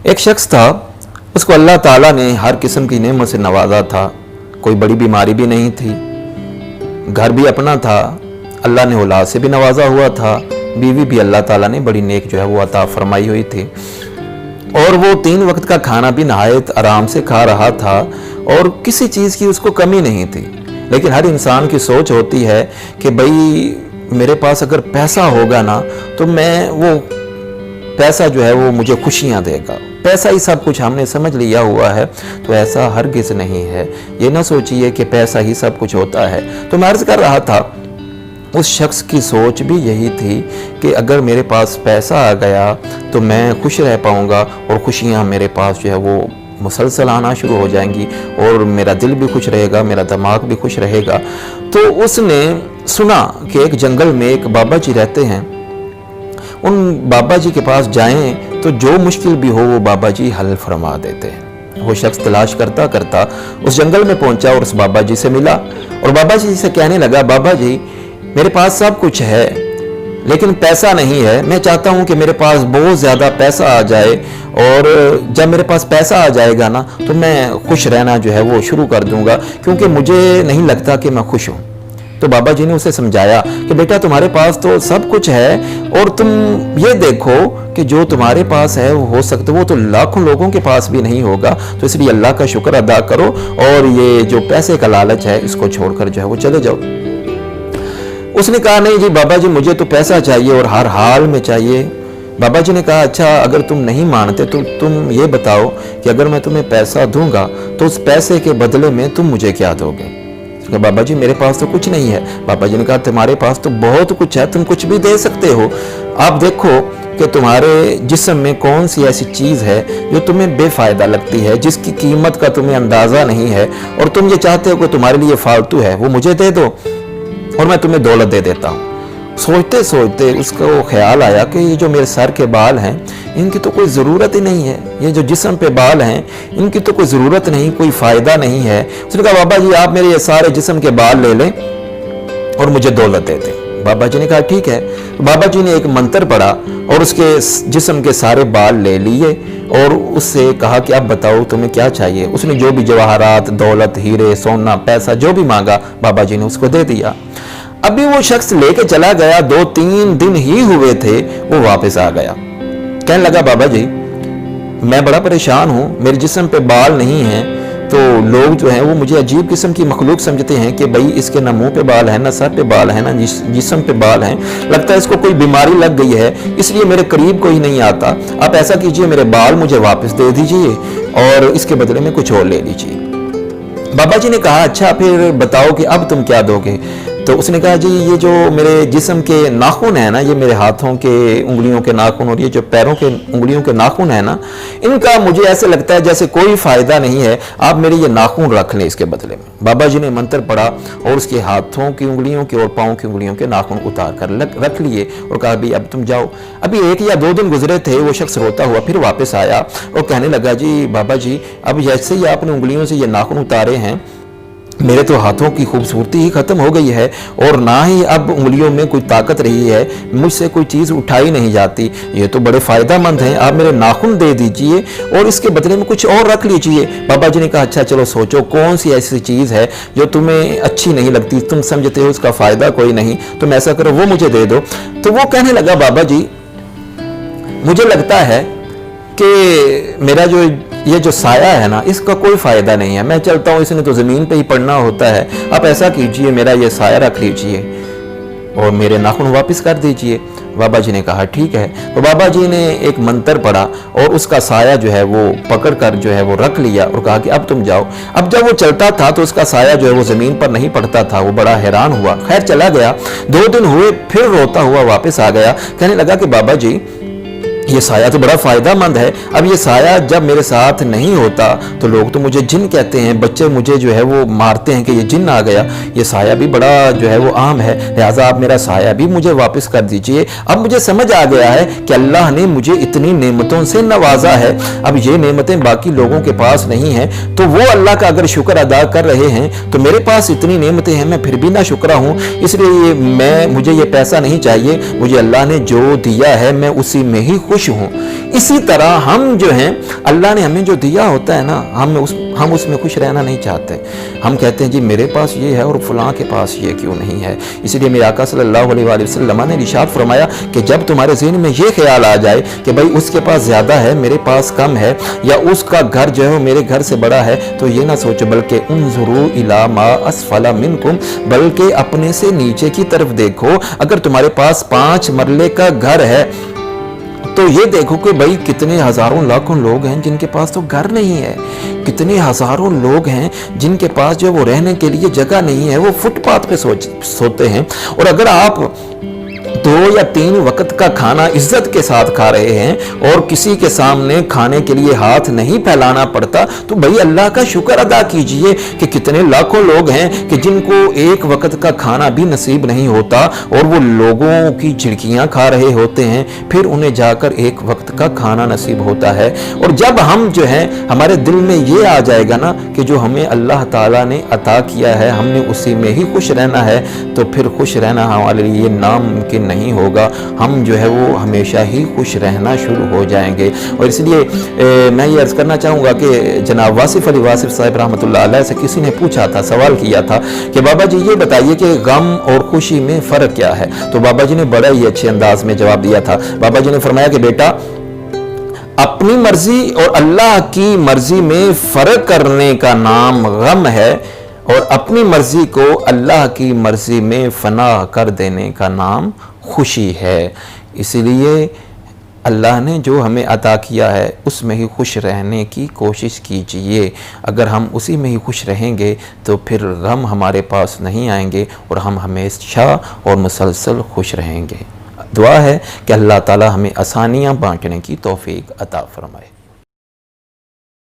एक शख्स था, उसको अल्लाह ताला ने हर किस्म की नेमत से नवाजा था। कोई बड़ी बीमारी भी नहीं थी, घर भी अपना था, अल्लाह ने औलाद से भी नवाजा हुआ था, बीवी भी अल्लाह ताला ने बड़ी नेक जो है वो अता फरमाई हुई थी, और वो 3 वक्त का खाना भी नहायत आराम से खा रहा था और किसी चीज़ की उसको कमी नहीं थी। लेकिन हर इंसान की सोच होती है कि भाई मेरे पास अगर पैसा होगा ना तो मैं वो पैसा जो है वो मुझे खुशियाँ देगा, पैसा ही सब कुछ हमने समझ लिया हुआ है। तो ऐसा हरगिज़ नहीं है। ये ना सोचिए कि पैसा ही सब कुछ होता है। तो मैं अर्ज़ कर रहा था, उस शख्स की सोच भी यही थी कि अगर मेरे पास पैसा आ गया तो मैं खुश रह पाऊँगा और खुशियाँ मेरे पास जो है वो मुसलसल आना शुरू हो जाएंगी और मेरा दिल भी खुश रहेगा, मेरा दिमाग भी खुश रहेगा। तो उसने सुना कि एक जंगल में एक बाबा जी रहते हैं, उन बाबा जी के पास जाएं तो जो मुश्किल भी हो वो बाबा जी हल फरमा देते हैं। वो शख्स तलाश करता करता उस जंगल में पहुंचा और उस बाबा जी से मिला और बाबा जी से कहने लगा, बाबा जी मेरे पास सब कुछ है लेकिन पैसा नहीं है। मैं चाहता हूं कि मेरे पास बहुत ज़्यादा पैसा आ जाए और जब मेरे पास पैसा आ जाएगा ना तो मैं खुश रहना जो है वो शुरू कर दूंगा, क्योंकि मुझे नहीं लगता कि मैं खुश हूं। तो बाबा जी ने उसे समझाया कि बेटा तुम्हारे पास तो सब कुछ है और तुम ये देखो कि जो तुम्हारे पास है वो हो सकता वो तो लाखों लोगों के पास भी नहीं होगा। तो इसलिए अल्लाह का शुक्र अदा करो और ये जो पैसे का लालच है इसको छोड़कर जो है वो चले जाओ। उसने कहा, नहीं जी बाबा जी मुझे तो पैसा चाहिए और हर हाल में चाहिए। बाबा जी ने कहा, अच्छा अगर तुम नहीं मानते तो तुम ये बताओ कि अगर मैं तुम्हें पैसा दूंगा तो उस पैसे के बदले में तुम मुझे क्या दोगे? बाबा जी मेरे पास तो कुछ नहीं है। बाबा जी ने कहा, तुम्हारे पास तो बहुत कुछ है, तुम कुछ भी दे सकते हो। आप देखो कि तुम्हारे जिस्म में कौन सी ऐसी चीज़ है जो तुम्हें बेफायदा लगती है, जिसकी कीमत का तुम्हें अंदाज़ा नहीं है और तुम ये चाहते हो कि तुम्हारे लिए फालतू है, वो मुझे दे दो और मैं तुम्हें दौलत दे देता हूँ। सोचते सोचते उसको ख्याल आया कि ये जो मेरे सर के बाल हैं इनकी तो कोई ज़रूरत ही नहीं है, ये जो जिस्म पे बाल हैं इनकी तो कोई ज़रूरत नहीं, कोई फ़ायदा नहीं है। उसने कहा, बाबा जी आप मेरे ये सारे जिस्म के बाल ले लें और मुझे दौलत दे दें। बाबा जी ने कहा ठीक है। तो बाबा जी ने एक मंत्र पढ़ा और उसके जिस्म के सारे बाल ले लिए और उससे कहा कि अब बताओ तुम्हें क्या चाहिए। उसने जो भी जवाहरात, दौलत, हीरे, सोना, पैसा जो भी मांगा बाबा जी ने उसको दे दिया। अभी वो शख्स लेके चला गया, 2-3 दिन ही हुए थे वो वापस आ गया। कहने लगा, बाबा जी मैं बड़ा परेशान हूँ, मेरे जिस्म पे बाल नहीं हैं, तो लोग जो हैं वो मुझे अजीब किस्म की मखलूक समझते हैं कि भाई इसके ना मुंह पे बाल है, ना सर पे बाल है, ना जिस्म पे बाल हैं, लगता है इसको कोई बीमारी लग गई है, इसलिए मेरे करीब कोई नहीं आता। आप ऐसा कीजिए मेरे बाल मुझे वापस दे दीजिए और इसके बदले में कुछ और ले लीजिए। बाबा जी ने कहा, अच्छा फिर बताओ कि अब तुम क्या दोगे? तो उसने कहा, जी ये जो मेरे जिस्म के नाखून है ना, ये मेरे हाथों के उंगलियों के नाखून और ये जो पैरों के उंगलियों के नाखून है ना, इनका मुझे ऐसे लगता है जैसे कोई फ़ायदा नहीं है, आप मेरे ये नाखून रख लें इसके बदले में। बाबा जी ने मंत्र पढ़ा और उसके हाथों की उंगलियों के और पाँव की उंगलियों के नाखून उतार कर रख लिए और कहा, भाई अब तुम जाओ। अभी 1 या 2 दिन गुजरे थे, वो शख्स रोता हुआ फिर वापस आया और कहने लगा, जी बाबा जी अब जैसे ही आपने उंगलियों से ये नाखून उतारे हैं मेरे तो हाथों की खूबसूरती ही ख़त्म हो गई है और ना ही अब उंगलियों में कोई ताकत रही है, मुझसे कोई चीज़ उठाई नहीं जाती। ये तो बड़े फ़ायदेमंद हैं, आप मेरे नाखून दे दीजिए और इसके बदले में कुछ और रख लीजिए। बाबा जी ने कहा, अच्छा चलो सोचो कौन सी ऐसी चीज़ है जो तुम्हें अच्छी नहीं लगती, तुम समझते हो उसका फ़ायदा कोई नहीं, तुम ऐसा करो वो मुझे दे दो। तो वो कहने लगा, बाबा जी मुझे लगता है कि मेरा जो ये जो साया है ना इसका कोई फ़ायदा नहीं है, मैं चलता हूँ, इसने तो ज़मीन पे ही पड़ना होता है। आप ऐसा कीजिए मेरा ये साया रख लीजिए और मेरे नाखून वापस कर दीजिए। बाबा जी ने कहा ठीक है। तो बाबा जी ने एक मंत्र पढ़ा और उसका साया जो है वो पकड़ कर जो है वो रख लिया और कहा कि अब तुम जाओ। अब जब वो चलता था तो उसका साया जो है वो ज़मीन पर नहीं पड़ता था, वो बड़ा हैरान हुआ। खैर चला गया, 2 दिन हुए फिर रोता हुआ वापस आ गया। कहने लगा कि बाबा जी ये साया तो बड़ा फ़ायदेमंद है, अब ये साया जब मेरे साथ नहीं होता तो लोग तो मुझे जिन कहते हैं, बच्चे मुझे जो है वो मारते हैं कि ये जिन आ गया। ये साया भी बड़ा जो है वो आम है, लिहाजा आप मेरा साया भी मुझे वापस कर दीजिए। अब मुझे समझ आ गया है कि अल्लाह ने मुझे इतनी नेमतों से नवाजा है, अब ये नेमतें बाकी लोगों के पास नहीं हैं, तो वो अल्लाह का अगर शुक्र अदा कर रहे हैं तो मेरे पास इतनी नेमतें हैं, मैं फिर भी ना शुक्रा हूँ। इसलिए मुझे ये पैसा नहीं चाहिए, मुझे अल्लाह ने जो दिया है मैं उसी में ही खुश خوش ہوں۔ اسی طرح ہم جو ہیں اللہ نے ہمیں جو دیا ہوتا ہے نا، ہم اس میں خوش رہنا نہیں چاہتے۔ ہم کہتے ہیں جی میرے پاس یہ ہے اور فلاں کے پاس یہ کیوں نہیں ہے۔ اس لیے میرے آقا صلی اللہ علیہ وآلہ وسلم نے ارشاد فرمایا کہ جب تمہارے ذہن میں یہ خیال آ جائے کہ بھائی اس کے پاس زیادہ ہے میرے پاس کم ہے، یا اس کا گھر جو ہے میرے گھر سے بڑا ہے، تو یہ نہ سوچو بلکہ انظروا الی ما اسفل منکم، بلکہ اپنے سے نیچے کی طرف دیکھو۔ اگر تمہارے پاس 5 مرلے کا گھر ہے تو یہ دیکھو کہ بھائی کتنے ہزاروں لاکھوں لوگ ہیں جن کے پاس تو گھر نہیں ہے، کتنے ہزاروں لوگ ہیں جن کے پاس جو وہ رہنے کے لیے جگہ نہیں ہے، وہ فٹ پاتھ پہ سوتے ہیں۔ اور اگر آپ 2 یا 3 وقت کا کھانا عزت کے ساتھ کھا رہے ہیں اور کسی کے سامنے کھانے کے لیے ہاتھ نہیں پھیلانا پڑتا، تو بھائی اللہ کا شکر ادا کیجئے کہ کتنے لاکھوں لوگ ہیں کہ جن کو 1 وقت کا کھانا بھی نصیب نہیں ہوتا اور وہ لوگوں کی جھڑکیاں کھا رہے ہوتے ہیں، پھر انہیں جا کر 1 وقت کا کھانا نصیب ہوتا ہے۔ اور جب ہم جو ہیں ہمارے دل میں یہ آ جائے گا نا کہ جو ہمیں اللہ تعالیٰ نے عطا کیا ہے ہم نے اسی میں ہی خوش رہنا ہے، تو پھر خوش رہنا ہمارے لیے ناممکن نہیں ہوگا۔ ہم جو ہے وہ ہمیشہ ہی خوش رہنا شروع ہو جائیں گے۔ اور اس لیے میں یہ عرض کرنا چاہوں گا کہ جناب واصف علی واصف صاحب رحمۃ اللہ علیہ سے کسی نے پوچھا تھا، سوال کیا تھا کہ بابا جی یہ بتائیے کہ غم اور خوشی میں فرق کیا ہے؟ تو بابا جی نے بڑا ہی اچھے انداز میں جواب دیا تھا۔ بابا جی نے فرمایا کہ بیٹا، اپنی مرضی اور اللہ کی مرضی میں فرق کرنے کا نام غم ہے، اور اپنی مرضی کو اللہ کی مرضی میں فنا کر دینے کا نام خوشی ہے۔ اسی لیے اللہ نے جو ہمیں عطا کیا ہے اس میں ہی خوش رہنے کی کوشش کیجئے۔ اگر ہم اسی میں ہی خوش رہیں گے تو پھر غم ہمارے پاس نہیں آئیں گے اور ہم ہمیشہ اور مسلسل خوش رہیں گے۔ دعا ہے کہ اللہ تعالی ہمیں آسانیاں بانٹنے کی توفیق عطا فرمائے۔